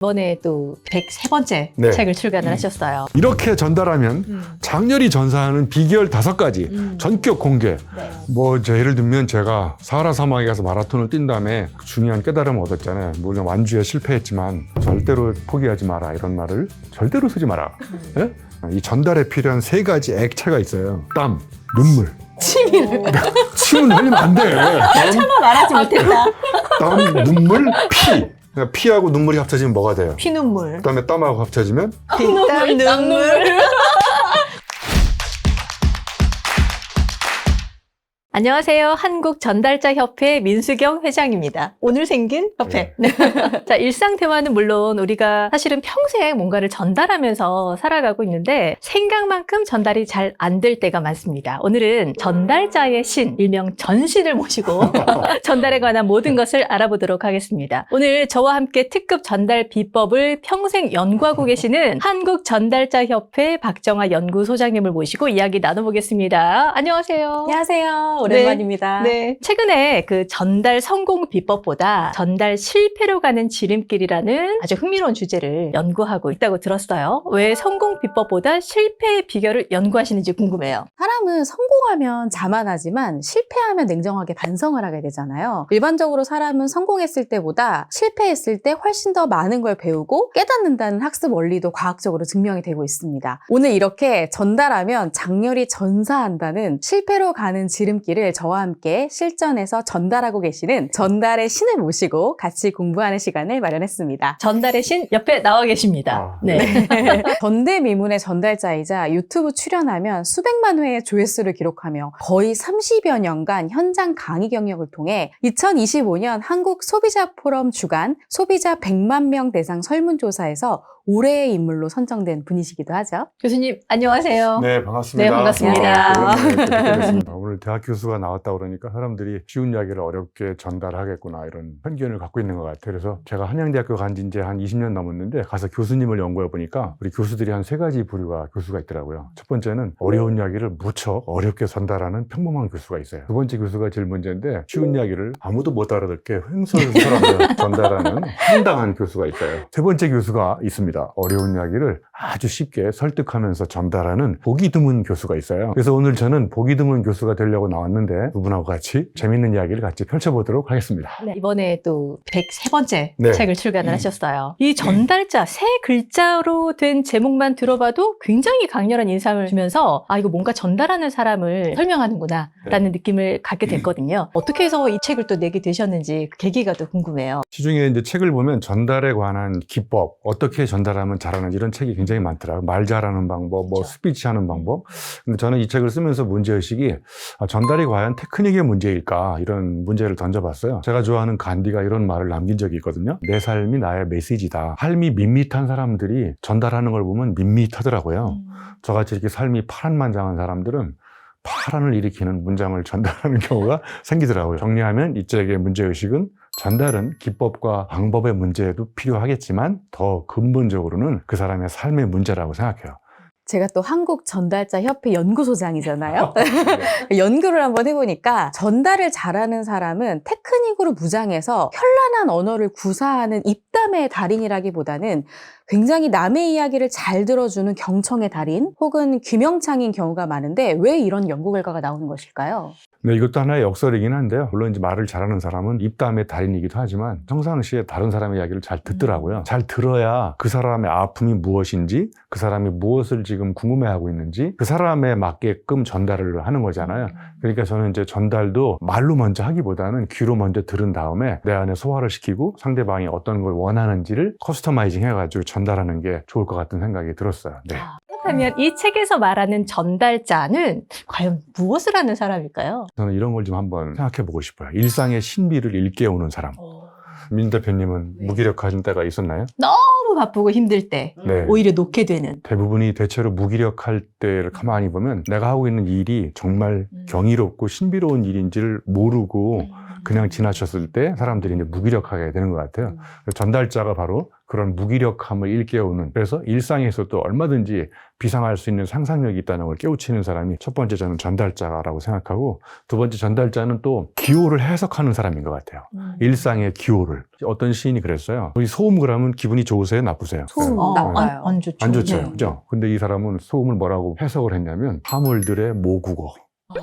이번에 또 103번째 네. 책을 출간을 하셨어요. 이렇게 전달하면 장렬히 전사하는 비결 5가지 전격 공개. 네. 예를 들면 제가 사하라 사막에 가서 마라톤을 뛴 다음에 중요한 깨달음을 얻었잖아요. 물론 완주에 실패했지만 절대로 포기하지 마라, 이런 말을 절대로 쓰지 마라. 예? 이 전달에 필요한 3가지 액체가 있어요. 땀, 눈물. 침은 흘리면 안 돼. 차마 말하지 못했다. 땀, 눈물, 피. 그러니까 피하고 눈물이 합쳐지면 뭐가 돼요? 피눈물. 그다음에 땀하고 합쳐지면 피땀 눈물. 안녕하세요. 한국전달자협회 민수경 회장입니다. 오늘 생긴 협회. 네. 자, 일상 대화는 물론 우리가 사실은 평생 뭔가를 전달하면서 살아가고 있는데 생각만큼 전달이 잘 안 될 때가 많습니다. 오늘은 전달자의 신, 일명 전신을 모시고 전달에 관한 모든 것을 알아보도록 하겠습니다. 오늘 저와 함께 특급 전달 비법을 평생 연구하고 계시는 한국전달자협회 박정아 연구소장님을 모시고 이야기 나눠보겠습니다. 안녕하세요. 안녕하세요. 오랜만입니다. 네. 최근에 그 전달 성공 비법보다 전달 실패로 가는 지름길이라는 아주 흥미로운 주제를 연구하고 있다고 들었어요. 왜 성공 비법보다 실패의 비결을 연구하시는지 궁금해요. 사람은 성공하면 자만하지만 실패하면 냉정하게 반성을 하게 되잖아요. 일반적으로 사람은 성공했을 때보다 실패했을 때 훨씬 더 많은 걸 배우고 깨닫는다는 학습 원리도 과학적으로 증명이 되고 있습니다. 오늘 이렇게 전달하면 장렬히 전사한다는 실패로 가는 지름길을 저와 함께 실전에서 전달하고 계시는 전달의 신을 모시고 같이 공부하는 시간을 마련했습니다. 전달의 신 옆에 나와 계십니다. 네. 전대미문의 전달자이자 유튜브 출연하면 수백만 회의 조회수를 기록하며 거의 30여 년간 현장 강의 경력을 통해 2025년 한국 소비자 포럼 주간 소비자 100만 명 대상 설문조사에서 올해의 인물로 선정된 분이시기도 하죠. 교수님, 안녕하세요. 네, 반갑습니다. 네, 반갑습니다. 오랜만에 뵙게 됐습니다. 오늘 대학 교수가 나왔다 그러니까 사람들이 쉬운 이야기를 어렵게 전달하겠구나, 이런 편견을 갖고 있는 것 같아요. 그래서 제가 한양대학교 간 지 이제 한 20년 넘었는데 가서 교수님을 연구해 보니까 우리 교수들이 한 3가지 부류가 교수가 있더라고요. 첫 번째는 어려운 이야기를 무척 어렵게 전달하는 평범한 교수가 있어요. 두 번째 교수가 제일 문제인데 쉬운 이야기를 아무도 못 알아듣게 횡설수설하며 전달하는 황당한 교수가 있어요. 세 번째 교수가 있습니다. 어려운 이야기를 아주 쉽게 설득하면서 전달하는 보기 드문 교수가 있어요. 그래서 오늘 저는 보기 드문 교수가 되려고 나왔는데 두 분하고 같이 재밌는 이야기를 같이 펼쳐보도록 하겠습니다. 네, 이번에 또 103번째 네. 책을 출간을 하셨어요. 이 전달자, 3글자로 된 제목만 들어봐도 굉장히 강렬한 인상을 주면서 이거 뭔가 전달하는 사람을 설명하는구나 라는 느낌을 갖게 됐거든요. 어떻게 해서 이 책을 또 내게 되셨는지 그 계기가 또 궁금해요. 시중에 이제 책을 보면 전달에 관한 기법, 어떻게 전달하면 잘하는지 이런 책이 굉장히 많더라고요. 말 잘하는 방법, 스피치 하는 방법. 근데 저는 이 책을 쓰면서 문제의식이 전달이 과연 테크닉의 문제일까, 이런 문제를 던져봤어요. 제가 좋아하는 간디가 이런 말을 남긴 적이 있거든요. 내 삶이 나의 메시지다. 삶이 밋밋한 사람들이 전달하는 걸 보면 밋밋하더라고요. 저같이 이렇게 삶이 파란만장한 사람들은 파란을 일으키는 문장을 전달하는 경우가 생기더라고요. 정리하면 이 책의 문제의식은 전달은 기법과 방법의 문제도 필요하겠지만 더 근본적으로는 그 사람의 삶의 문제라고 생각해요. 제가 또 한국전달자협회 연구소장이잖아요. 연구를 한번 해보니까 전달을 잘하는 사람은 테크닉으로 무장해서 현란한 언어를 구사하는 입담의 달인이라기보다는 굉장히 남의 이야기를 잘 들어주는 경청의 달인 혹은 귀명창인 경우가 많은데 왜 이런 연구 결과가 나오는 것일까요? 네, 이것도 하나의 역설이긴 한데요. 물론 이제 말을 잘하는 사람은 입담의 달인이기도 하지만 평상시에 다른 사람의 이야기를 잘 듣더라고요. 잘 들어야 그 사람의 아픔이 무엇인지, 그 사람이 무엇을 지금 궁금해하고 있는지 그 사람에 맞게끔 전달을 하는 거잖아요. 그러니까 저는 이제 전달도 말로 먼저 하기보다는 귀로 먼저 들은 다음에 내 안에 소화를 시키고 상대방이 어떤 걸 원하는지를 커스터마이징 해가지고 전달하는 게 좋을 것 같은 생각이 들었어요. 네. 그렇다면 이 책에서 말하는 전달자는 과연 무엇을 하는 사람일까요? 저는 이런 걸 좀 한번 생각해 보고 싶어요. 일상의 신비를 일깨우는 사람. 민 대표님은 무기력하신 때가 있었나요? 너무 바쁘고 힘들 때 네. 오히려 놓게 되는. 대부분이 대체로 무기력할 때를 가만히 보면 내가 하고 있는 일이 정말 경이롭고 신비로운 일인지를 모르고 그냥 지나쳤을 때 사람들이 이제 무기력하게 되는 것 같아요. 그래서 전달자가 바로 그런 무기력함을 일깨우는, 그래서 일상에서도 얼마든지 비상할 수 있는 상상력이 있다는 걸 깨우치는 사람이 첫 번째 저는 전달자라고 생각하고, 두 번째 전달자는 또 기호를 해석하는 사람인 것 같아요. 일상의 기호를. 어떤 시인이 그랬어요. 이 소음 그러면 기분이 좋으세요? 나쁘세요? 소음 네. 나빠요. 안 좋죠. 안 좋죠. 네. 그죠? 근데 이 사람은 소음을 뭐라고 해석을 했냐면 사물들의 모국어.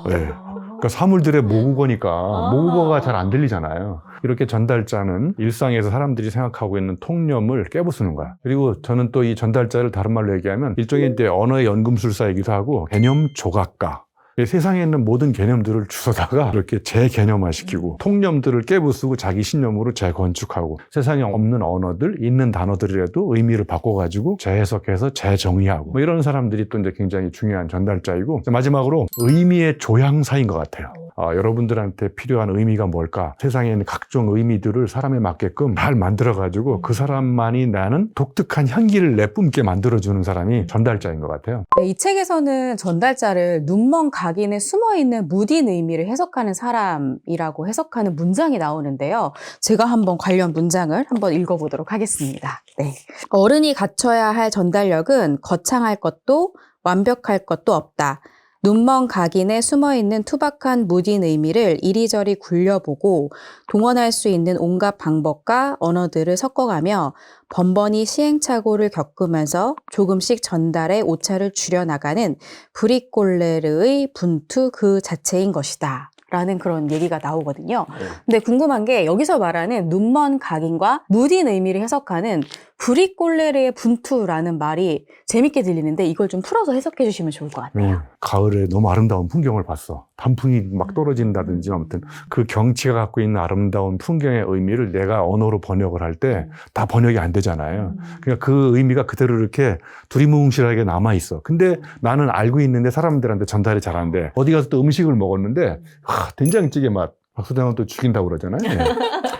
네. 그러니까 사물들의 모국어니까 모국어가 잘 안 들리잖아요. 이렇게 전달자는 일상에서 사람들이 생각하고 있는 통념을 깨부수는 거야. 그리고 저는 또 이 전달자를 다른 말로 얘기하면 일종의 이제 언어의 연금술사이기도 하고 개념 조각가. 세상에 있는 모든 개념들을 주워다가 이렇게 재개념화시키고 통념들을 깨부수고 자기 신념으로 재건축하고 세상에 없는 언어들, 있는 단어들이라도 의미를 바꿔가지고 재해석해서 재정의하고 뭐 이런 사람들이 또 이제 굉장히 중요한 전달자이고, 마지막으로 의미의 조향사인 것 같아요. 여러분들한테 필요한 의미가 뭘까? 세상에 있는 각종 의미들을 사람에 맞게끔 잘 만들어가지고 그 사람만이 나는 독특한 향기를 내뿜게 만들어주는 사람이 전달자인 것 같아요. 네, 이 책에서는 전달자를 눈먼 각인에 숨어있는 무딘 의미를 해석하는 사람이라고 해석하는 문장이 나오는데요. 제가 한번 관련 문장을 한번 읽어보도록 하겠습니다. 네. 어른이 갖춰야 할 전달력은 거창할 것도 완벽할 것도 없다. 눈먼 각인에 숨어있는 투박한 무딘 의미를 이리저리 굴려보고 동원할 수 있는 온갖 방법과 언어들을 섞어가며 번번이 시행착오를 겪으면서 조금씩 전달의 오차를 줄여나가는 브리꼴레르의 분투 그 자체인 것이다. 라는 그런 얘기가 나오거든요. 근데 궁금한 게 여기서 말하는 눈먼 각인과 무딘 의미를 해석하는 브리꼴레르의 분투라는 말이 재밌게 들리는데 이걸 좀 풀어서 해석해 주시면 좋을 것 같아요. 가을에 너무 아름다운 풍경을 봤어. 단풍이 막 떨어진다든지 아무튼 그 경치가 갖고 있는 아름다운 풍경의 의미를 내가 언어로 번역을 할 때 다 번역이 안 되잖아요. 그러니까 그 의미가 그대로 이렇게 두리뭉실하게 남아있어. 근데 나는 알고 있는데 사람들한테 전달이 잘 안 돼. 어디 가서 또 음식을 먹었는데 된장찌개 맛. 박수장은 또 죽인다고 그러잖아요.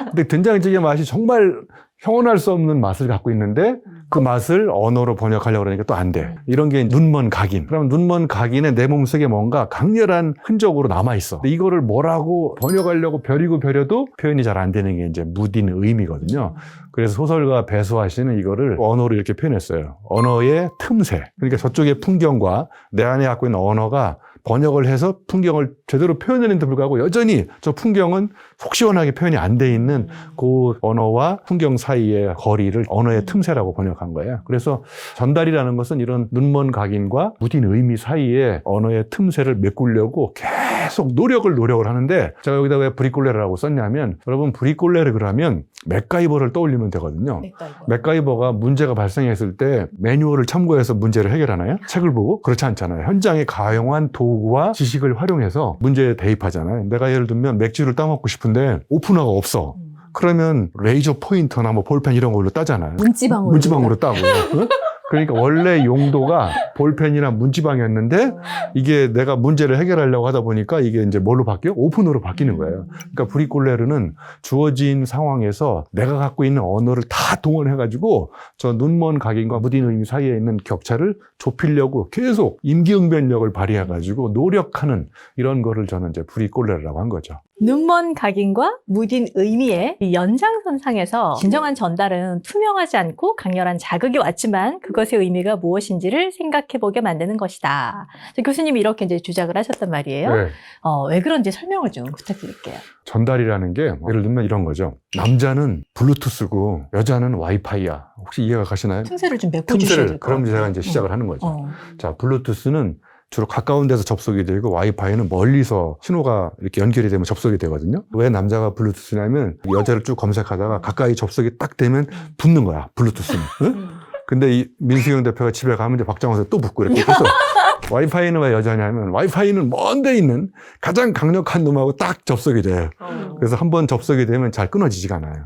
근데 된장찌개 맛이 정말 형언할 수 없는 맛을 갖고 있는데 그 맛을 언어로 번역하려고 그러니까 또 안 돼. 이런 게 눈먼 각인. 그럼 눈먼 각인에 내 몸속에 뭔가 강렬한 흔적으로 남아있어. 근데 이거를 뭐라고 번역하려고 벼려도 표현이 잘 안 되는 게 이제 무딘 의미거든요. 그래서 소설가 배수아 씨는 이거를 언어로 이렇게 표현했어요. 언어의 틈새. 그러니까 저쪽의 풍경과 내 안에 갖고 있는 언어가 번역을 해서 풍경을 제대로 표현하는데 불구하고 여전히 저 풍경은 속 시원하게 표현이 안 돼 있는 그 언어와 풍경 사이의 거리를 언어의 틈새라고 번역한 거예요. 그래서 전달이라는 것은 이런 눈먼 각인과 무딘 의미 사이에 언어의 틈새를 메꾸려고 계속 노력을 하는데, 제가 여기다 왜 브리꼴레르라고 썼냐면, 여러분 브리꼴레르 그러면 맥가이버를 떠올리면 되거든요. 맥가이버가 문제가 발생했을 때 매뉴얼을 참고해서 문제를 해결하나요? 책을 보고? 그렇지 않잖아요. 현장에 가용한 도구와 지식을 활용해서 문제에 대입하잖아요. 내가 예를 들면 맥주를 따먹고 싶은데 오프너가 없어. 그러면 레이저 포인터나 뭐 볼펜 이런 걸로 따잖아요. 문지방으로 따고. 응? 그러니까 원래 용도가 볼펜이나 문지방이었는데 이게 내가 문제를 해결하려고 하다 보니까 이게 이제 뭘로 바뀌어? 오픈으로 바뀌는 거예요. 그러니까 브리꼴레르는 주어진 상황에서 내가 갖고 있는 언어를 다 동원해가지고 저 눈먼 각인과 무딘 의미 사이에 있는 격차를 좁히려고 계속 임기응변력을 발휘해가지고 노력하는 이런 거를 저는 이제 브리꼴레르라고 한 거죠. 눈먼 각인과 무딘 의미의 이 연장선상에서 진정한 전달은 투명하지 않고 강렬한 자극이 왔지만 그것의 의미가 무엇인지를 생각해보게 만드는 것이다. 교수님이 이렇게 이제 주장을 하셨단 말이에요. 네. 왜 그런지 설명을 좀 부탁드릴게요. 전달이라는 게 예를 들면 이런 거죠. 남자는 블루투스고 여자는 와이파이야. 혹시 이해가 가시나요? 틈새를 좀 메꿔주셔야 될 것 그럼 같아요. 제가 이제 시작을 하는 거죠. 자, 블루투스는 주로 가까운 데서 접속이 되고 와이파이는 멀리서 신호가 이렇게 연결이 되면 접속이 되거든요. 왜 남자가 블루투스냐면 여자를 쭉 검색하다가 가까이 접속이 딱 되면 붙는 거야, 블루투스는. 응? 근데 이 민수경 대표가 집에 가면 이제 박장호에서 또 붙고 이렇게 해서 와이파이는 왜 여자냐면 와이파이는 먼 데 있는 가장 강력한 놈하고 딱 접속이 돼요. 그래서 한번 접속이 되면 잘 끊어지지가 않아요.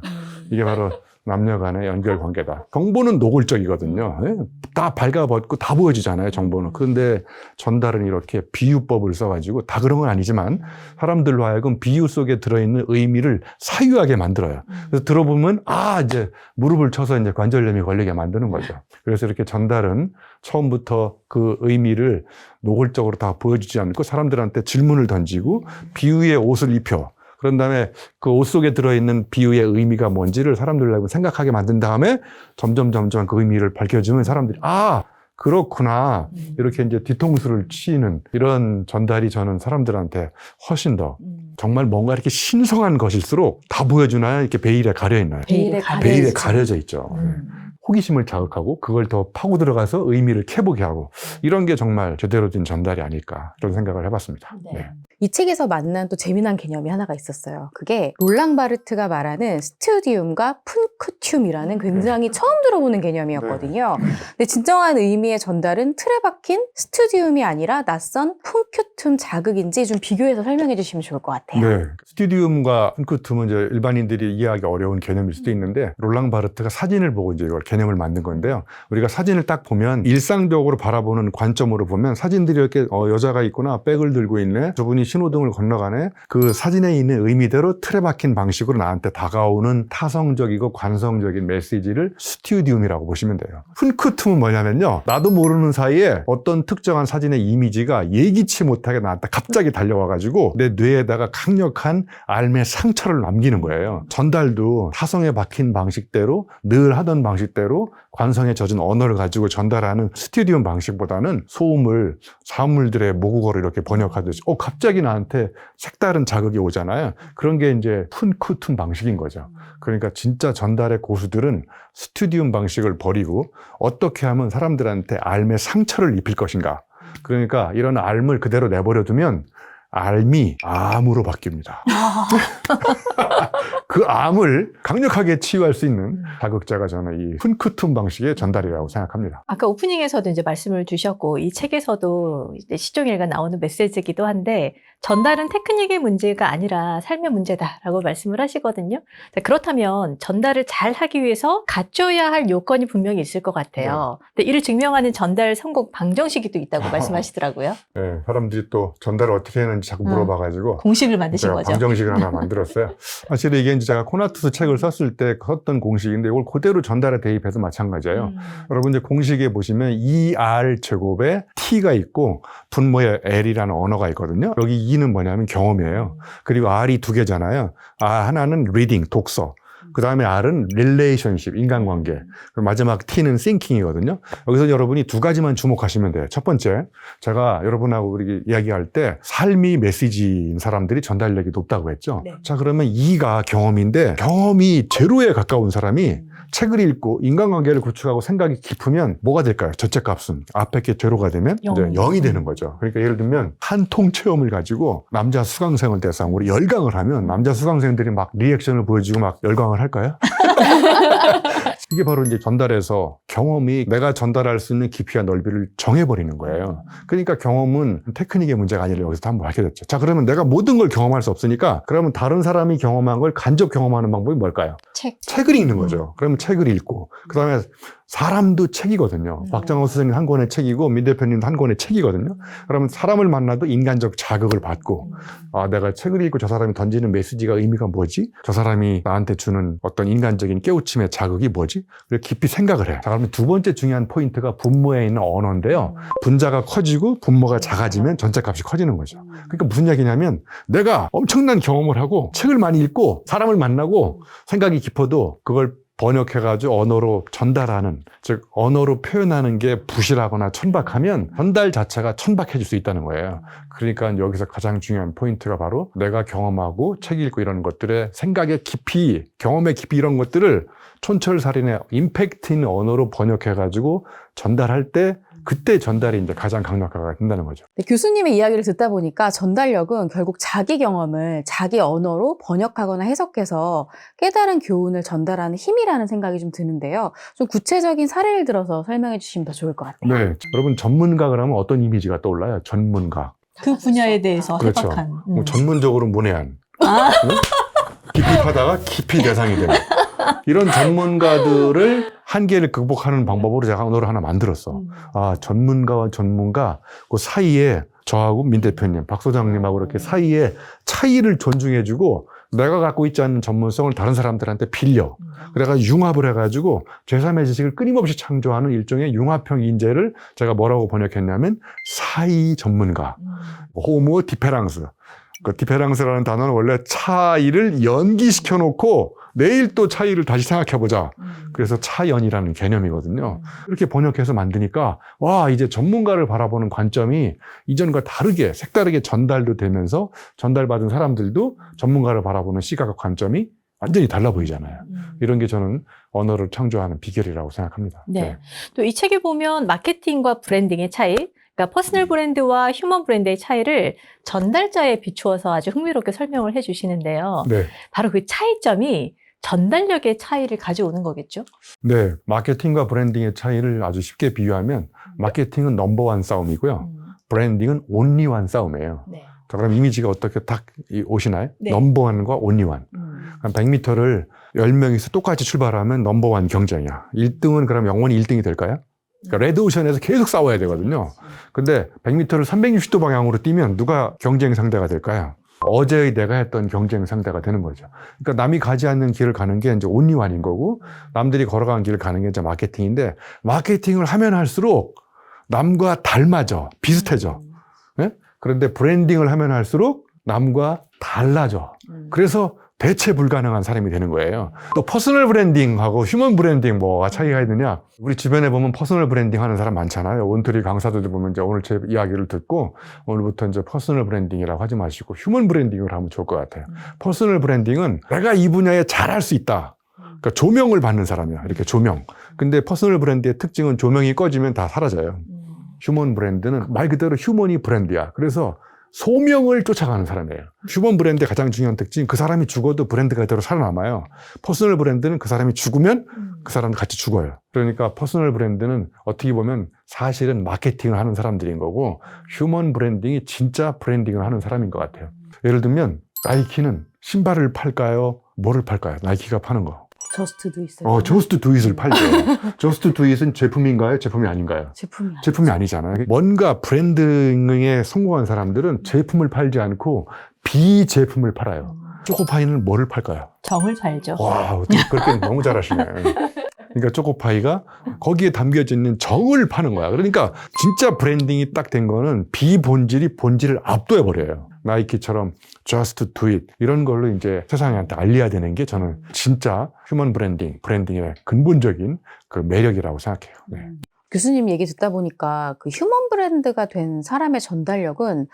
이게 바로 남녀 간의 연결 관계다. 정보는 노골적이거든요. 다 발가벗고 다 보여지잖아요, 정보는. 그런데 전달은 이렇게 비유법을 써가지고 다 그런 건 아니지만 사람들로 하여금 비유 속에 들어있는 의미를 사유하게 만들어요. 그래서 들어보면 이제 무릎을 쳐서 이제 관절염이 걸리게 만드는 거죠. 그래서 이렇게 전달은 처음부터 그 의미를 노골적으로 다 보여주지 않고 사람들한테 질문을 던지고 비유의 옷을 입혀. 그런 다음에 그 옷 속에 들어있는 비유의 의미가 뭔지를 사람들하고 생각하게 만든 다음에 점점 그 의미를 밝혀주면 사람들이 아, 그렇구나. 이렇게 이제 뒤통수를 치는 이런 전달이 저는 사람들한테 훨씬 더 정말 뭔가 이렇게 신성한 것일수록 다 보여주나요? 이렇게 베일에 가려있나요? 베일에 가려져 있죠. 호기심을 자극하고 그걸 더 파고 들어가서 의미를 캐보게 하고 이런 게 정말 제대로 된 전달이 아닐까 이런 생각을 해봤습니다. 네. 이 책에서 만난 또 재미난 개념이 하나가 있었어요. 그게 롤랑 바르트가 말하는 스튜디움과 푼쿠튬이라는 굉장히 처음 들어보는 개념이었거든요. 근데 진정한 의미의 전달은 틀에 박힌 스튜디움이 아니라 낯선 푼쿠튬 자극인지 좀 비교해서 설명해 주시면 좋을 것 같아요. 네. 스튜디움과 푼쿠튬은 이제 일반인들이 이해하기 어려운 개념일 수도 있는데 롤랑 바르트가 사진을 보고 이제 이걸 개념을 만든 건데요. 우리가 사진을 딱 보면 일상적으로 바라보는 관점으로 보면 사진들이 이렇게 여자가 있구나, 백을 들고 있네, 저분이 신호등을 건너가네. 그 사진에 있는 의미대로 틀에 박힌 방식으로 나한테 다가오는 타성적이고 관성적인 메시지를 스튜디움이라고 보시면 돼요. 푼쿠툼은 뭐냐면요. 나도 모르는 사이에 어떤 특정한 사진의 이미지가 예기치 못하게 나한테 갑자기 달려와가지고 내 뇌에다가 강력한 알매 상처를 남기는 거예요. 전달도 타성에 박힌 방식대로 늘 하던 방식대로 관성에 젖은 언어를 가지고 전달하는 스튜디움 방식보다는 소음을 사물들의 모국어로 이렇게 번역하듯이 갑자기 나한테 색다른 자극이 오잖아요. 그런 게 이제 푼쿠툼 방식인 거죠. 그러니까 진짜 전달의 고수들은 스튜디움 방식을 버리고 어떻게 하면 사람들한테 알매 상처를 입힐 것인가. 그러니까 이런 알을 그대로 내버려 두면 암이 암으로 바뀝니다. 그 암을 강력하게 치유할 수 있는 자극자가 저는 이 푼쿠툼 방식의 전달이라고 생각합니다. 아까 오프닝에서도 이제 말씀을 주셨고 이 책에서도 이제 시종일관 나오는 메시지이기도 한데 전달은 테크닉의 문제가 아니라 삶의 문제다라고 말씀을 하시거든요. 자, 그렇다면 전달을 잘 하기 위해서 갖춰야 할 요건이 분명히 있을 것 같아요. 근데 이를 증명하는 전달 성공 방정식이 또 있다고 말씀하시더라고요. 네, 사람들이 또 전달을 어떻게 했는지 자꾸 물어봐가지고 공식을 만드신 제가 거죠. 방정식을 하나 만들었어요. 사실 이게 이제 제가 코나투스 책을 썼을 때 썼던 공식인데 이걸 그대로 전달에 대입해서 마찬가지예요. 여러분 이제 공식에 보시면 2R 제곱에 T가 있고 분모에 L이라는 언어가 있거든요. 여기 2는 뭐냐면 경험이에요. 그리고 R이 두 개잖아요. 하나는 reading, 독서. 그 다음에 R은 relationship, 인간관계. 그리고 마지막 T는 thinking이거든요. 여기서 여러분이 두 가지만 주목하시면 돼요. 첫 번째, 제가 여러분하고 우리 이야기할 때 삶이 메시지인 사람들이 전달력이 높다고 했죠. 네. 자, 그러면 2가 경험인데 경험이 제로에 가까운 사람이 책을 읽고 인간관계를 구축하고 생각이 깊으면 뭐가 될까요? 절제값은 앞에 게 제로가 되면 이제 0이 되는 거죠. 그러니까 예를 들면 한 통 체험을 가지고 남자 수강생을 대상으로 열강을 하면 남자 수강생들이 막 리액션을 보여주고 막 열강을 할까요? 이게 바로 이제 전달에서 경험이 내가 전달할 수 있는 깊이와 넓이를 정해버리는 거예요. 그러니까 경험은 테크닉의 문제가 아니라 여기서 한번 밝혀졌죠. 자, 그러면 내가 모든 걸 경험할 수 없으니까 그러면 다른 사람이 경험한 걸 간접 경험하는 방법이 뭘까요? 책을 읽는 거죠. 그러면 책을 읽고 그 다음에 사람도 책이거든요. 박정호 선생님 한 권의 책이고 민 대표님도 한 권의 책이거든요. 그러면 사람을 만나도 인간적 자극을 받고 내가 책을 읽고 저 사람이 던지는 메시지가 의미가 뭐지? 저 사람이 나한테 주는 어떤 인간적인 깨우침의 자극이 뭐지? 그래서 깊이 생각을 해. 자, 그러면 두 번째 중요한 포인트가 분모에 있는 언어인데요. 분자가 커지고 분모가 작아지면 전체값이 커지는 거죠. 그러니까 무슨 얘기냐면 내가 엄청난 경험을 하고 책을 많이 읽고 사람을 만나고 생각이 깊어도 그걸 번역해가지고 언어로 전달하는, 즉 언어로 표현하는 게 부실하거나 천박하면 전달 자체가 천박해질 수 있다는 거예요. 그러니까 여기서 가장 중요한 포인트가 바로 내가 경험하고 책 읽고 이런 것들의 생각의 깊이, 경험의 깊이 이런 것들을 촌철살인의 임팩트 있는 언어로 번역해가지고 전달할 때 그때 전달이 이제 가장 강력하게 된다는 거죠. 네, 교수님의 이야기를 듣다 보니까 전달력은 결국 자기 경험을 자기 언어로 번역하거나 해석해서 깨달은 교훈을 전달하는 힘이라는 생각이 좀 드는데요. 좀 구체적인 사례를 들어서 설명해 주시면 더 좋을 것 같아요. 네, 여러분 전문가 그러면 어떤 이미지가 떠올라요? 전문가. 그 분야에 대해서 그렇죠. 해박한. 뭐 전문적으로 문외한. 응? 깊이 파다가 깊이 대상이 되는. 이런 전문가들을 한계를 극복하는 방법으로 제가 언어를 하나 만들었어. 전문가와 전문가 그 사이에 저하고 민 대표님, 박 소장님하고 이렇게 사이에 차이를 존중해주고 내가 갖고 있지 않는 전문성을 다른 사람들한테 빌려. 그래가 융합을 해가지고 제3의 지식을 끊임없이 창조하는 일종의 융합형 인재를 제가 뭐라고 번역했냐면 사이 전문가, 호모 디페랑스. 그 디페랑스라는 단어는 원래 차이를 연기시켜 놓고 내일 또 차이를 다시 생각해보자. 그래서 차연이라는 개념이거든요. 이렇게 번역해서 만드니까 와, 이제 전문가를 바라보는 관점이 이전과 다르게 색다르게 전달도 되면서 전달받은 사람들도 전문가를 바라보는 시각과 관점이 완전히 달라 보이잖아요. 이런 게 저는 언어를 창조하는 비결이라고 생각합니다. 네. 또 이 책에 보면 마케팅과 브랜딩의 차이, 그러니까 퍼스널 브랜드와 휴먼 브랜드의 차이를 전달자에 비추어서 아주 흥미롭게 설명을 해주시는데요. 네. 바로 그 차이점이 전달력의 차이를 가져오는 거겠죠? 네. 마케팅과 브랜딩의 차이를 아주 쉽게 비유하면 마케팅은 넘버원 싸움이고요. 브랜딩은 온리원 싸움이에요. 네. 자, 그럼 이미지가 어떻게 딱 오시나요? 네. 넘버원과 온리원. 100m를 10명이서 똑같이 출발하면 넘버원 경쟁이야. 1등은 그럼 영원히 1등이 될까요? 그러니까 레드오션에서 계속 싸워야 되거든요. 근데 100m를 360도 방향으로 뛰면 누가 경쟁 상대가 될까요? 어제의 내가 했던 경쟁 상대가 되는 거죠. 그러니까 남이 가지 않는 길을 가는 게 이제 온리원인 거고, 남들이 걸어가는 길을 가는 게 이제 마케팅인데, 마케팅을 하면 할수록 남과 닮아져, 비슷해져. 네? 그런데 브랜딩을 하면 할수록 남과 달라져. 그래서 대체 불가능한 사람이 되는 거예요. 또 퍼스널 브랜딩하고 휴먼 브랜딩 뭐가 차이가 있느냐? 우리 주변에 보면 퍼스널 브랜딩 하는 사람 많잖아요. 온트리 강사들도 보면 이제 오늘 제 이야기를 듣고 오늘부터 이제 퍼스널 브랜딩이라고 하지 마시고 휴먼 브랜딩을 하면 좋을 것 같아요. 퍼스널 브랜딩은 내가 이 분야에 잘할 수 있다. 그러니까 조명을 받는 사람이야. 이렇게 조명. 근데 퍼스널 브랜드의 특징은 조명이 꺼지면 다 사라져요. 휴먼 브랜드는 말 그대로 휴먼이 브랜드야. 그래서 소명을 쫓아가는 사람이에요. 휴먼 브랜드의 가장 중요한 특징, 그 사람이 죽어도 브랜드가 그대로 살아남아요. 퍼스널 브랜드는 그 사람이 죽으면 그 사람도 같이 죽어요. 그러니까 퍼스널 브랜드는 어떻게 보면 사실은 마케팅을 하는 사람들인 거고, 휴먼 브랜딩이 진짜 브랜딩을 하는 사람인 것 같아요. 예를 들면 나이키는 신발을 팔까요? 뭐를 팔까요? 나이키가 파는 거. 저스트 두 있어요. 저스트 두잇을 팔죠. 저스트 두잇은 제품인가요? 제품이 아닌가요? 제품이 아니잖아요. 뭔가 브랜딩에 성공한 사람들은 제품을 팔지 않고 비제품을 팔아요. 초코파이는 뭐를 팔까요? 정을 팔죠. 와, 어떻게 그렇게 너무 잘하시네. 그러니까 초코파이가 거기에 담겨져 있는 정을 파는 거야. 그러니까 진짜 브랜딩이 딱 된 거는 비본질이 본질을 압도해버려요. 나이키처럼 just do it 이런 걸로 이제 세상한테 알려야 되는 게 저는 진짜 휴먼 브랜딩의 근본적인 그 매력이라고 생각해요. 네. 교수님 얘기 듣다 보니까 그 휴먼 브랜드가 된 사람의 전달력은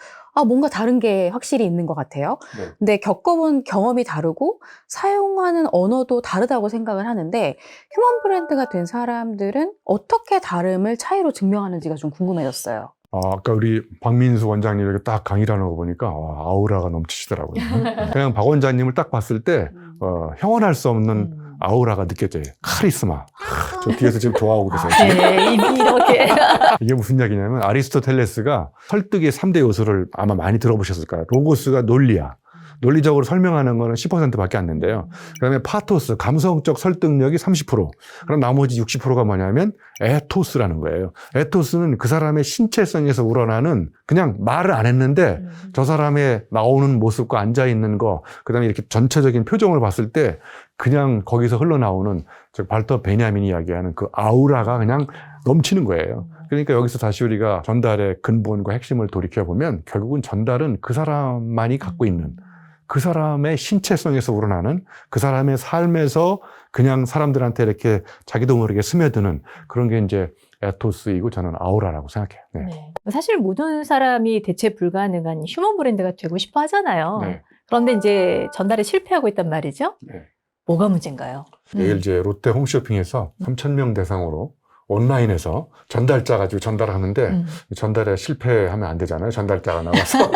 뭔가 다른 게 확실히 있는 것 같아요. 네. 근데 겪어본 경험이 다르고 사용하는 언어도 다르다고 생각을 하는데 휴먼 브랜드가 된 사람들은 어떻게 다름을 차이로 증명하는지가 좀 궁금해졌어요. 아까 우리 박민수 원장님 이렇게 딱 강의를 하는 거 보니까 아우라가 넘치시더라고요. 그냥 박 원장님을 딱 봤을 때 형언할 수 없는 아우라가 느껴져요. 카리스마. 저 뒤에서 지금 좋아하고 계세요. 네, 입이 이렇게. 이게 무슨 이야기냐면 아리스토텔레스가 설득의 3대 요소를 아마 많이 들어보셨을 거예요. 로고스가 논리야. 논리적으로 설명하는 거는 10%밖에 안 된대요. 그 다음에 파토스, 감성적 설득력이 30%. 그럼 나머지 60%가 뭐냐면 에토스라는 거예요. 에토스는 그 사람의 신체성에서 우러나는 그냥 말을 안 했는데 저 사람의 나오는 모습과 앉아있는 거, 그 다음에 이렇게 전체적인 표정을 봤을 때 그냥 거기서 흘러나오는 즉 발터 베냐민이 이야기하는 그 아우라가 그냥 넘치는 거예요. 그러니까 여기서 다시 우리가 전달의 근본과 핵심을 돌이켜보면 결국은 전달은 그 사람만이 갖고 있는 그 사람의 신체성에서 우러나는 그 사람의 삶에서 그냥 사람들한테 이렇게 자기도 모르게 스며드는 그런 게 이제 에토스이고 저는 아우라라고 생각해요. 네. 네. 사실 모든 사람이 대체 불가능한 휴먼 브랜드가 되고 싶어 하잖아요. 네. 그런데 이제 전달에 실패하고 있단 말이죠. 네. 뭐가 문제인가요? 내일 이제 롯데 홈쇼핑에서 3,000명 대상으로 온라인에서 전달자 가지고 전달하는데 전달에 실패하면 안 되잖아요. 전달자가 나와서.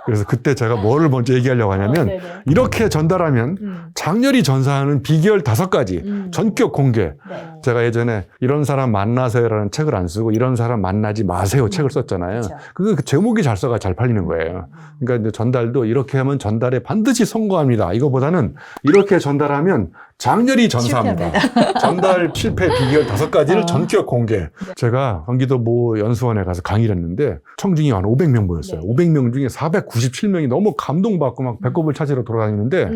그래서 그때 제가 뭐를 먼저 얘기하려고 하냐면 이렇게 전달하면 장렬히 전사하는 비결 5가지 전격 공개. 네. 제가 예전에 이런 사람 만나세요라는 책을 안 쓰고 이런 사람 만나지 마세요 책을 썼잖아요. 그 제목이 잘 써가 잘 팔리는 거예요. 그러니까 이제 전달도 이렇게 하면 전달에 반드시 성공합니다. 이거보다는 이렇게 전달하면 장렬히 전사합니다. 전달 실패 비결 5가지를 전격 공개. 제가 경기도 모 연수원에 가서 강의를 했는데 청중이 한 500명 모였어요. 500명 중에 497명이 너무 감동받고 막 배꼽을 찾으러 돌아다니는데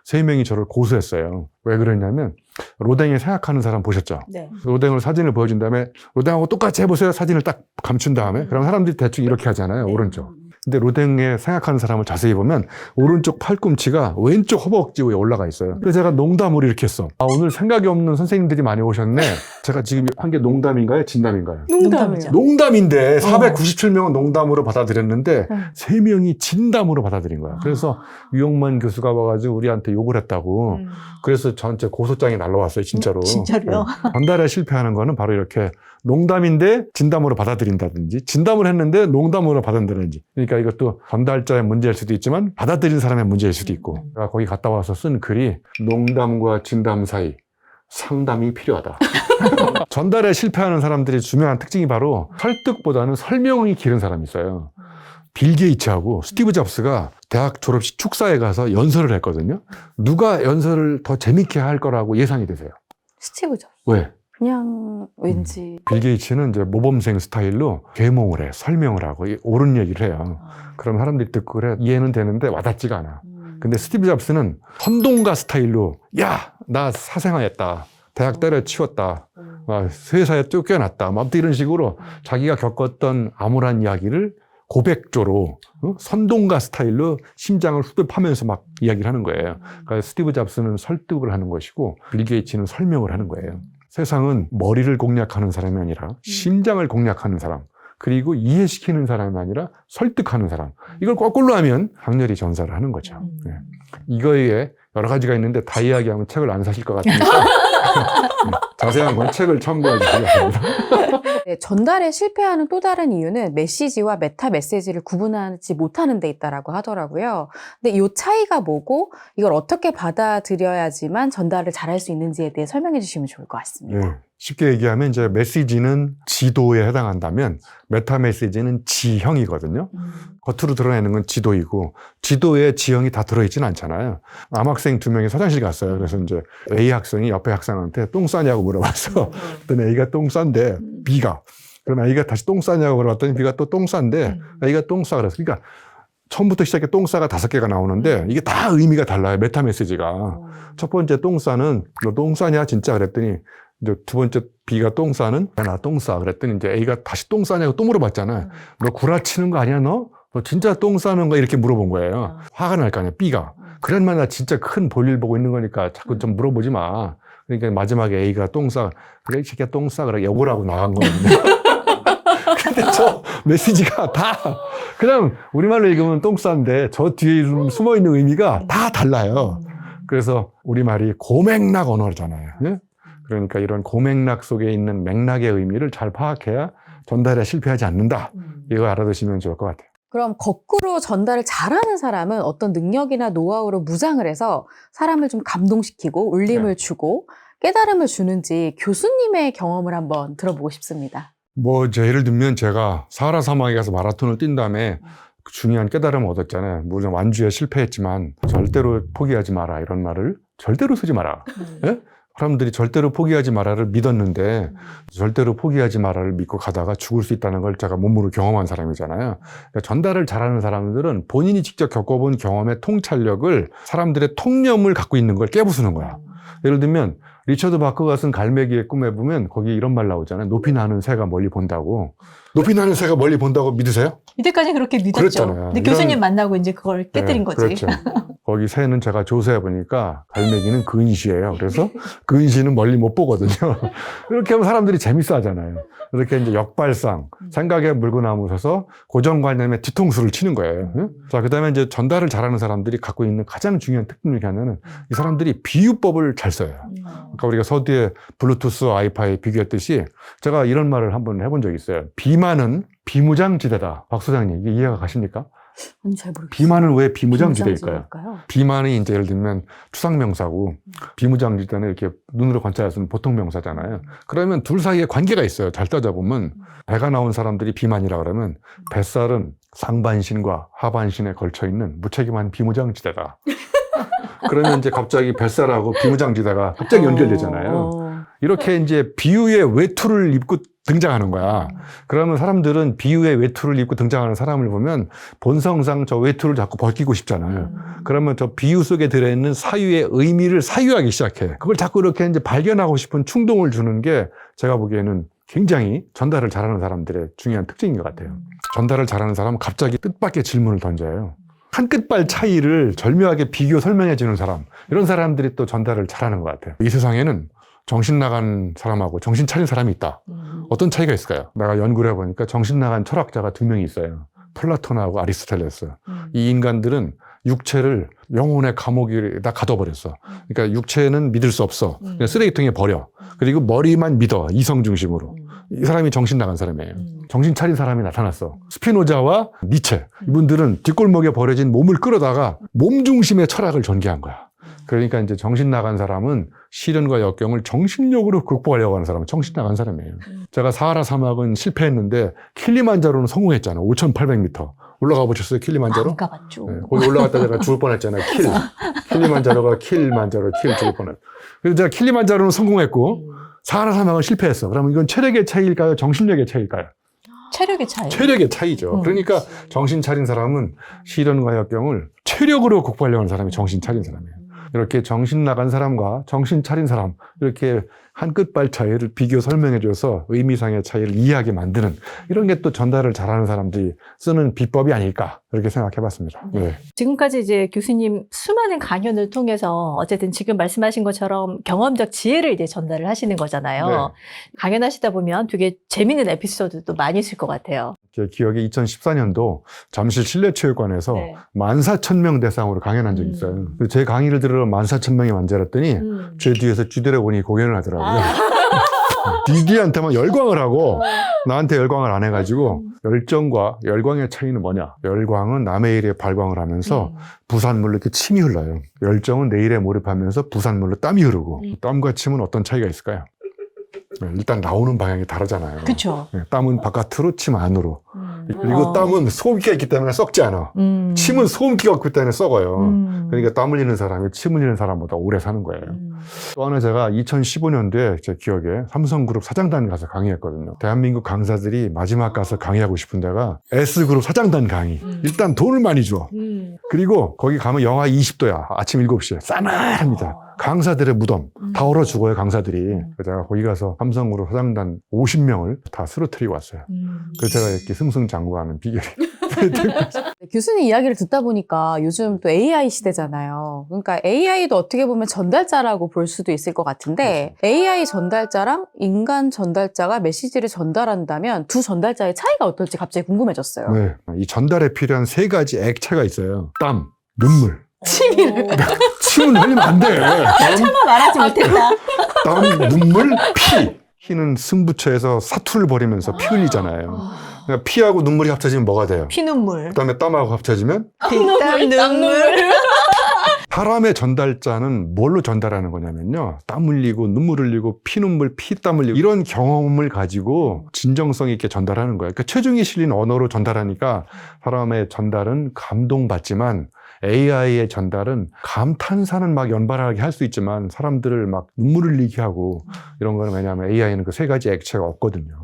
3명이 저를 고소했어요. 왜 그랬냐면 로댕에 생각하는 사람 보셨죠? 네. 로댕을 사진을 보여준 다음에 로댕하고 똑같이 해보세요. 사진을 딱 감춘 다음에 그럼 사람들이 대충 이렇게 하잖아요. 오른쪽. 근데 로댕에 생각하는 사람을 자세히 보면 오른쪽 팔꿈치가 왼쪽 허벅지 위에 올라가 있어요. 그래서 제가 농담으로 이렇게 했어. 오늘 생각이 없는 선생님들이 많이 오셨네. 제가 지금 한 게 농담인가요? 진담인가요? 농담이죠. 농담인데 497명은 농담으로 받아들였는데 3명이 진담으로 받아들인 거야. 아. 그래서 유영만 교수가 와가지고 우리한테 욕을 했다고. 그래서 전체 고소장이 날라왔어요, 진짜로. 진짜로요? 네. 전달에 실패하는 거는 바로 이렇게 농담인데 진담으로 받아들인다든지, 진담을 했는데 농담으로 받아들인다든지. 그러니까 이것도 전달자의 문제일 수도 있지만 받아들인 사람의 문제일 수도 있고. 제가 거기 갔다 와서 쓴 글이 농담과 진담 사이 상담이 필요하다. 전달에 실패하는 사람들이 중요한 특징이 바로 설득보다는 설명이 길은 사람이 있어요. 빌 게이츠하고 스티브 잡스가 대학 졸업식 축사에 가서 연설을 했거든요. 누가 연설을 더 재밌게 할 거라고 예상이 되세요? 스티브 잡스. 왜? 그냥 왠지 빌 게이츠는 이제 모범생 스타일로 계몽을 해, 설명을 하고 옳은 얘기를 해요. 그럼 사람들이 듣고 그래, 이해는 되는데 와닿지가 않아. 근데 스티브 잡스는 선동가 스타일로 야, 나 사생활했다. 대학 때려치웠다. 회사에 쫓겨났다. 아무튼 이런 식으로 자기가 겪었던 암울한 이야기를 고백조로 선동가 스타일로 심장을 후벼파면서 막 이야기를 하는 거예요. 그러니까 스티브 잡스는 설득을 하는 것이고 빌 게이츠는 설명을 하는 거예요. 세상은 머리를 공략하는 사람이 아니라 심장을 공략하는 사람, 그리고 이해시키는 사람이 아니라 설득하는 사람. 이걸 거꾸로 하면 강렬히 전사를 하는 거죠. 네. 이거에 여러 가지가 있는데 다 이야기하면 책을 안 사실 것 같으니까 자세한 건 책을 참고해 주시기 바랍니다. 네, 전달에 실패하는 또 다른 이유는 메시지와 메타 메시지를 구분하지 못하는 데 있다라고 하더라고요. 근데 이 차이가 뭐고 이걸 어떻게 받아들여야지만 전달을 잘할 수 있는지에 대해 설명해 주시면 좋을 것 같습니다. 네. 쉽게 얘기하면 이제 메시지는 지도에 해당한다면 메타 메시지는 지형이거든요. 겉으로 드러내는 건 지도이고 지도에 지형이 다 들어있지는 않잖아요. 남학생 2명이 화장실 갔어요. 그래서 이제 A 학생이 옆에 학생한테 똥 싸냐고 물어봤어. 그랬더니 A가 똥 싼데 B가. 그럼 A가 다시 똥 싸냐고 물어봤더니 B가 또 똥 싼데 A가 똥 싸 그랬어. 그러니까 처음부터 시작해 똥 싸가 5개가 나오는데 이게 다 의미가 달라요. 메타 메시지가. 첫 번째 똥 싸는 너 똥 싸냐 진짜 그랬더니 이제 두 번째 B가 똥 싸는 나 똥 싸 그랬더니 이제 A가 다시 똥 싸냐고 또 물어봤잖아요. 너 구라치는 거 아니야 너? 너 진짜 똥 싸는 거 이렇게 물어본 거예요. 화가 날 거 아니야 B가. 그랬만 나 진짜 큰 볼일 보고 있는 거니까 자꾸 좀 물어보지 마. 그러니까 마지막에 A가 똥 싸. 그래 이 새끼야 똥 싸 그래 욕을 하고 나간 거거든요. 근데 저 메시지가 다 그냥 우리말로 읽으면 똥 싼데 저 뒤에 숨어있는 의미가 다 달라요. 그래서 우리말이 고맥락 언어잖아요. 예? 그러니까 이런 고맥락 속에 있는 맥락의 의미를 잘 파악해야 전달에 실패하지 않는다. 이거 알아두시면 좋을 것 같아요. 그럼 거꾸로 전달을 잘하는 사람은 어떤 능력이나 노하우로 무장을 해서 사람을 좀 감동시키고 울림을 주고 깨달음을 주는지 교수님의 경험을 한번 들어보고 싶습니다. 뭐 이제 예를 들면 제가 사하라 사막에 가서 마라톤을 뛴 다음에 중요한 깨달음을 얻었잖아요. 물론 완주에 실패했지만 절대로 포기하지 마라 이런 말을 절대로 쓰지 마라. 예? 사람들이 절대로 포기하지 마라를 믿었는데 절대로 포기하지 마라를 믿고 가다가 죽을 수 있다는 걸 제가 몸으로 경험한 사람이잖아요. 그러니까 전달을 잘하는 사람들은 본인이 직접 겪어본 경험의 통찰력을 사람들의 통념을 갖고 있는 걸 깨부수는 거야. 예를 들면 리처드 바크가 쓴 갈매기의 꿈에 보면 거기 이런 말 나오잖아요. 높이 나는 새가 멀리 본다고. 높이 나는 새가 멀리 본다고 믿으세요? 이때까지 그렇게 믿었죠. 그랬잖아요. 근데 교수님 만나고 이제 그걸 깨뜨린 거지. 그렇죠. 거기 새는 제가 조사해 보니까 갈매기는 근시예요. 그래서 근시는 멀리 못 보거든요. 이렇게 하면 사람들이 재밌어 하잖아요. 이렇게 이제 역발상, 생각에 물고 나무서서 고정관념에 뒤통수를 치는 거예요. 응? 자, 그 다음에 이제 전달을 잘하는 사람들이 갖고 있는 가장 중요한 특징 중에 하나는 이 사람들이 비유법을 잘 써요. 그러니까 우리가 서두에 블루투스, 와이파이 비교했듯이 제가 이런 말을 한번 해본 적이 있어요. 비만은 비무장지대다. 박 소장님, 이게 이해가 가십니까? 잘 모르겠어요. 비만은 왜 비무장지대일까요? 비무장지대일까요? 비만이 이제 예를 들면 추상명사고 비무장지대는 이렇게 눈으로 관찰해서는 보통명사잖아요. 그러면 둘 사이에 관계가 있어요. 잘 따져보면 배가 나온 사람들이 비만이라 그러면 뱃살은 상반신과 하반신에 걸쳐있는 무책임한 비무장지대다. 그러면 이제 갑자기 뱃살하고 비무장지대가 갑자기 연결되잖아요. 이렇게 이제 비유의 외투를 입고 등장하는 거야. 그러면 사람들은 비유의 외투를 입고 등장하는 사람을 보면 본성상 저 외투를 자꾸 벗기고 싶잖아요. 그러면 저 비유 속에 들어있는 사유의 의미를 사유하기 시작해. 그걸 자꾸 이렇게 이제 발견하고 싶은 충동을 주는 게 제가 보기에는 굉장히 전달을 잘하는 사람들의 중요한 특징인 것 같아요. 전달을 잘하는 사람은 갑자기 뜻밖의 질문을 던져요. 한 끝발 차이를 절묘하게 비교 설명해 주는 사람, 이런 사람들이 또 전달을 잘하는 것 같아요. 이 세상에는 정신 나간 사람하고 정신 차린 사람이 있다. 어떤 차이가 있을까요? 내가 연구를 해보니까 정신 나간 철학자가 2명이 있어요. 플라톤하고 아리스토텔레스. 이 인간들은 육체를 영혼의 감옥에다 가둬버렸어. 그러니까 육체는 믿을 수 없어. 그냥 쓰레기통에 버려. 그리고 머리만 믿어. 이성 중심으로. 이 사람이 정신 나간 사람이에요. 정신 차린 사람이 나타났어. 스피노자와 니체. 이분들은 뒷골목에 버려진 몸을 끌어다가 몸 중심의 철학을 전개한 거야. 그러니까 이제 정신 나간 사람은 시련과 역경을 정신력으로 극복하려고 하는 사람은 정신 나간 사람이에요. 제가 사하라 사막은 실패했는데 킬리만자로는 성공했잖아. 5,800m. 올라가 보셨어요? 킬리만자로? 안 가봤죠. 네, 거기 올라갔다 제가 죽을 뻔했잖아요. 킬리만자로가 킬만자로 죽을 뻔했어요. 그래서 제가 킬리만자로는 성공했고 사하라 사막은 실패했어. 그러면 이건 체력의 차이일까요? 정신력의 차이일까요? 체력의 차이. 체력의 차이죠. 그러니까 정신 차린 사람은 시련과 역경을 체력으로 극복하려고 하는 사람이 정신 차린 사람이에요. 이렇게 정신 나간 사람과 정신 차린 사람, 이렇게 한 끝발 차이를 비교 설명해줘서 의미상의 차이를 이해하게 만드는 이런 게 또 전달을 잘하는 사람들이 쓰는 비법이 아닐까, 이렇게 생각해봤습니다. 네. 지금까지 이제 교수님 수많은 강연을 통해서 어쨌든 지금 말씀하신 것처럼 경험적 지혜를 이제 전달을 하시는 거잖아요. 네. 강연하시다 보면 되게 재밌는 에피소드도 많이 있을 것 같아요. 제 기억에 2014년도 잠실 실내체육관에서 네. 14,000명 대상으로 강연한 적이 있어요. 제 강의를 들으러 14,000명이 앉아있더니 제 뒤에서 쥐드래곤이 공연을 하더라고요. 디디한테만 열광을 하고 나한테 열광을 안 해가지고, 열정과 열광의 차이는 뭐냐? 열광은 남의 일에 발광을 하면서 부산물로 이렇게 침이 흘러요. 열정은 내 일에 몰입하면서 부산물로 땀이 흐르고, 땀과 침은 어떤 차이가 있을까요? 네, 일단 나오는 방향이 다르잖아요. 그렇죠. 네, 땀은 바깥으로, 침 안으로. 그리고 땀은 소음기가 있기 때문에 썩지 않아. 침은 소음기가 없기 때문에 썩어요. 그러니까 땀 흘리는 사람이 침 흘리는 사람보다 오래 사는 거예요. 또 하나, 제가 2015년도에 제 기억에 삼성그룹 사장단 가서 강의했거든요. 대한민국 강사들이 마지막 가서 강의하고 싶은 데가 S그룹 사장단 강의. 일단 돈을 많이 줘. 그리고 거기 가면 영하 20도야. 아침 7시에. 싸늘합니다. 강사들의 무덤. 다 얼어 죽어요, 강사들이. 그래서 제가 거기 가서 삼성그룹 사장단 50명을 다 쓰러뜨리고 왔어요. 그래서 제가 이렇게 승승장구하는 비결이. 교수님 이야기를 듣다 보니까 요즘 또 AI 시대잖아요. 그러니까 AI도 어떻게 보면 전달자라고 볼 수도 있을 것 같은데, AI 전달자랑 인간 전달자가 메시지를 전달한다면 두 전달자의 차이가 어떨지 갑자기 궁금해졌어요. 네. 이 전달에 필요한 3가지 액체가 있어요. 땀, 눈물. 침은 흘리면 안 돼. 차마 말하지 못했다. 땀, 눈물, 피. 피는 승부처에서 사투를 벌이면서 피 흘리잖아요. 그러니까 피하고 눈물이 합쳐지면 뭐가 돼요? 피눈물. 그다음에 땀하고 합쳐지면 피땀 눈물. 사람의 전달자는 뭘로 전달하는 거냐면요, 땀 흘리고 눈물 흘리고 피눈물 피땀 흘리고 이런 경험을 가지고 진정성 있게 전달하는 거예요. 그러니까 체중이 실린 언어로 전달하니까 사람의 전달은 감동받지만, AI의 전달은 감탄사는 막 연발하게 할 수 있지만 사람들을 막 눈물 흘리게 하고 이런 거는, 왜냐하면 AI는 그 3가지 액체가 없거든요.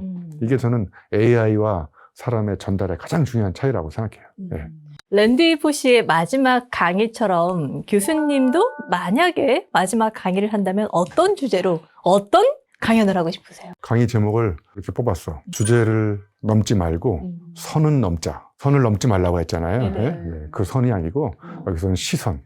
이게 저는 AI와 사람의 전달의 가장 중요한 차이라고 생각해요. 네. 랜디 포시의 마지막 강의처럼 교수님도 만약에 마지막 강의를 한다면 어떤 주제로 어떤 강연을 하고 싶으세요? 강의 제목을 이렇게 뽑았어. 주제를 넘지 말고 선은 넘자. 선을 넘지 말라고 했잖아요. 네네. 네? 네. 그 선이 아니고 여기서는 시선.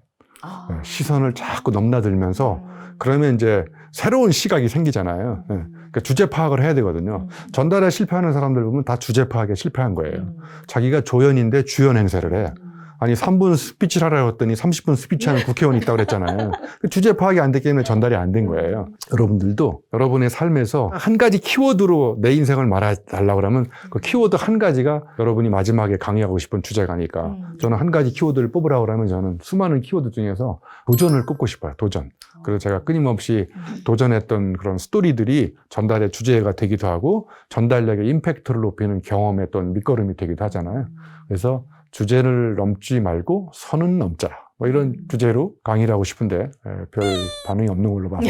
네. 시선을 자꾸 넘나들면서, 그러면 이제 새로운 시각이 생기잖아요. 네. 그러니까 주제 파악을 해야 되거든요. 전달에 실패하는 사람들 보면 다 주제 파악에 실패한 거예요. 자기가 조연인데 주연 행세를 해. 아니 3분 스피치를 하라고 했더니 30분 스피치하는 국회의원이 있다고 그랬잖아요. 주제 파악이 안 됐기 때문에 전달이 안 된 거예요. 여러분들도 여러분의 삶에서 한 가지 키워드로 내 인생을 말해달라고 그러면 그 키워드 한 가지가 여러분이 마지막에 강의하고 싶은 주제가 아닐까. 저는 한 가지 키워드를 뽑으라고 그러면 저는 수많은 키워드 중에서 도전을 꼽고 싶어요. 도전. 그래서 제가 끊임없이 도전했던 그런 스토리들이 전달의 주제가 되기도 하고 전달력의 임팩트를 높이는 경험의 어떤 밑거름이 되기도 하잖아요. 그래서 주제를 넘지 말고 선은 넘자. 뭐 이런 주제로 강의를 하고 싶은데 별 반응이 없는 걸로 봐서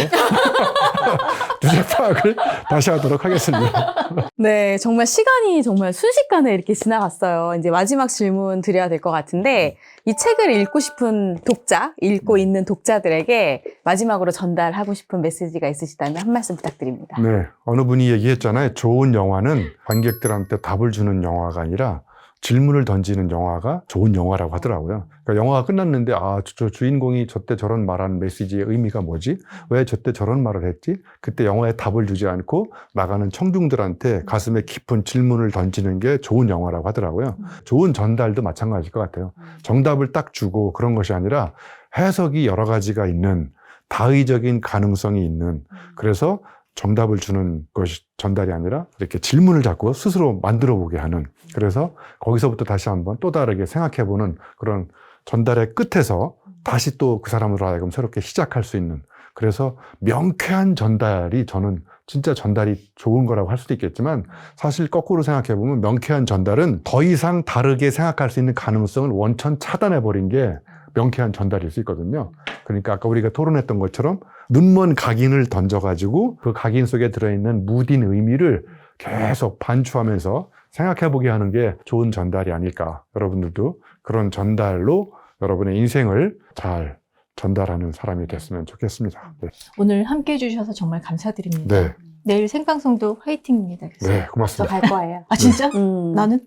주제 파악을 다시 하도록 하겠습니다. 네, 정말 시간이 정말 순식간에 이렇게 지나갔어요. 이제 마지막 질문 드려야 될 것 같은데, 이 책을 읽고 싶은 독자, 읽고 있는 독자들에게 마지막으로 전달하고 싶은 메시지가 있으시다면 한 말씀 부탁드립니다. 네, 어느 분이 얘기했잖아요. 좋은 영화는 관객들한테 답을 주는 영화가 아니라 질문을 던지는 영화가 좋은 영화라고 하더라고요. 그러니까 영화가 끝났는데 저 주인공이 저때 저런 말한 메시지의 의미가 뭐지? 왜 저때 저런 말을 했지? 그때 영화에 답을 주지 않고 나가는 청중들한테 가슴에 깊은 질문을 던지는 게 좋은 영화라고 하더라고요. 좋은 전달도 마찬가지일 것 같아요. 정답을 딱 주고 그런 것이 아니라 해석이 여러 가지가 있는 다의적인 가능성이 있는, 그래서 정답을 주는 것이 전달이 아니라 이렇게 질문을 자꾸 스스로 만들어 보게 하는, 그래서 거기서부터 다시 한번 또 다르게 생각해 보는 그런 전달의 끝에서 다시 또 그 사람으로 하여금 새롭게 시작할 수 있는, 그래서 명쾌한 전달이 저는 진짜 전달이 좋은 거라고 할 수도 있겠지만, 사실 거꾸로 생각해 보면 명쾌한 전달은 더 이상 다르게 생각할 수 있는 가능성을 원천 차단해 버린 게 명쾌한 전달일 수 있거든요. 그러니까 아까 우리가 토론했던 것처럼 눈먼 각인을 던져가지고 그 각인 속에 들어있는 무딘 의미를 계속 반추하면서 생각해보게 하는 게 좋은 전달이 아닐까. 여러분들도 그런 전달로 여러분의 인생을 잘 전달하는 사람이 됐으면 좋겠습니다. 네, 오늘 함께 해주셔서 정말 감사드립니다. 네, 내일 생방송도 화이팅입니다. 교수님. 네, 고맙습니다. 저 갈 거예요. 아 진짜? 음. 나는?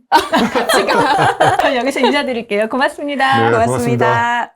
지금 여기서 인사드릴게요. 고맙습니다. 네, 고맙습니다.